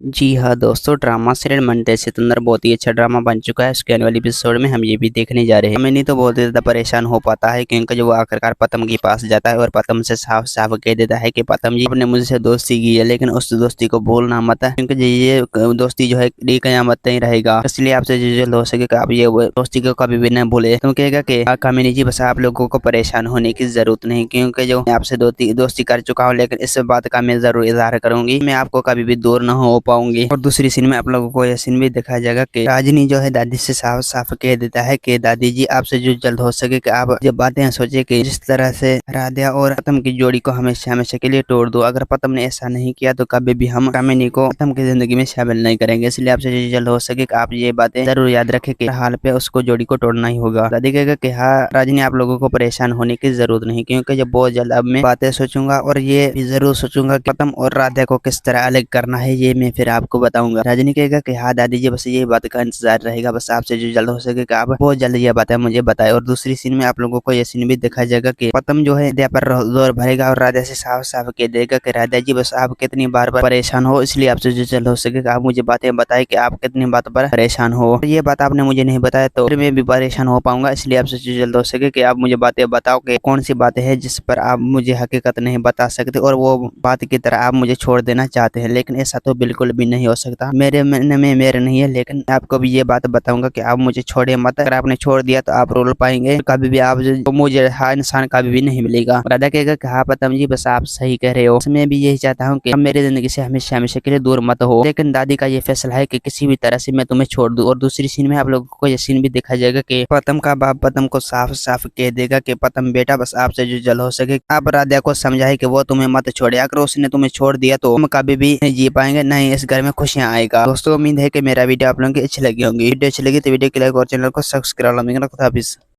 जी हाँ दोस्तों, drama serial Monday सितंदर बहुत ही अच्छा ड्रामा बन चुका है। इसके आने वाली एपिसोड में हम ये भी देखने जा रहे हैं। मैंने तो बहुत ज़्यादा परेशान हो पाता है क्योंकि जब वो आखिरकार पतम के पास जाता है और पतम से साफ साफ कह देता है कि पतम जी आपने मुझसे दोस्ती की है, लेकिन उस दोस्ती को भूलना मत है क्योंकि ये दोस्ती जो है ये कयामत नहीं रहेगा। इसलिए आपसे जो जल्द हो सके आप ये दोस्ती को कभी भी न भूले। तुम कहेगा कि कामिनी जी बस आप लोगों को परेशान होने की जरूरत नहीं, क्योंकि जो मैं आपसे दोस्ती कर चुका हूँ, लेकिन इस बात का मैं जरूर इजहार करूंगी। मैं आपको कभी भी दूर न हो पाऊंगी। और दूसरी सीन में आप लोगों को यह सीन भी दिखाया जाएगा कि राजनी जो है दादी से साफ साफ कह देता है कि दादी जी आपसे जो जल्द हो सके कि आप जब बातें सोचे कि जिस तरह से राधा और पतम की जोड़ी को हमेशा हमेशा के लिए तोड़ दो। अगर पतम ने ऐसा नहीं किया तो कभी भी हम कामिनी को पतम की जिंदगी में शामिल नहीं करेंगे। इसलिए आपसे जो जल्द हो सके कि आप ये बातें जरूर याद रखें कि हाल पे उसको जोड़ी को तोड़ना ही होगा। दादी कहेगा कि हाँ राजनी, आप लोगों को परेशान होने की जरूरत नहीं, क्योंकि जब बहुत जल्द अब मैं बातें सोचूंगा और ये भी जरूर सोचूंगा कि पतम और राधा को किस तरह अलग करना है, ये मैं फिर आपको बताऊंगा। राजनी कहेगा कि हाँ दादी जी, बस ये बात का इंतजार रहेगा, बस आपसे जो जल्द हो सके कि आप बहुत जल्द ये बातें मुझे बताएं। और दूसरी सीन में आप लोगों को ये सीन भी दिखाया जाएगा कि पतम जो है राधा पर जोर भरेगा और राधा से साफ साफ कह देगा कि राधा जी बस आप कितनी बार परेशान हो, इसलिए आपसे जो जल्द हो सके कि आप मुझे बातें बताएं कि आप कितनी बात पर परेशान हो। ये बात आपने मुझे नहीं बताया तो फिर मैं भी परेशान हो पाऊंगा। इसलिए आपसे जो जल्द हो सके कि आप मुझे बातें बताओ कि कौन सी बातें हैं जिस पर आप मुझे हकीकत नहीं बता सकते और वो बात की तरह आप मुझे छोड़ देना चाहते हैं। लेकिन ऐसा तो बिल्कुल भी नहीं हो सकता, मेरे मन में मेरे नहीं है। लेकिन आपको भी ये बात बताऊंगा कि आप मुझे छोड़े मत। अगर आपने छोड़ दिया तो आप रोल पाएंगे कभी भी, आप मुझे हाँ इंसान कभी भी नहीं मिलेगा। राधा कहेगा कि हाँ पतम जी, बस आप सही कह रहे हो। मैं भी यही चाहता हूँ कि आप मेरी जिंदगी से हमेशा हमेशा के लिए दूर मत हो, लेकिन दादी का ये फैसला है कि किसी भी तरह से मैं तुम्हें छोड़ दूं। और दूसरी सीन में आप लोगों को ये सीन भी दिखाया जाएगा कि पतम का बाप पतम को साफ साफ कह देगा कि पतम बेटा, बस आपसे जो जल्द हो सके आप राधा को समझाए कि वो तुम्हें मत छोड़े। अगर उसने तुम्हें छोड़ दिया तो हम कभी भी नहीं जी पाएंगे, नहीं इस घर में खुशियां आएगा। दोस्तों उम्मीद है कि मेरा वीडियो आप लोगों की अच्छी लगी होंगी। वीडियो अच्छी लगी तो वीडियो को लाइक और चैनल को सब्सक्राइब। खुदा हाफिज़।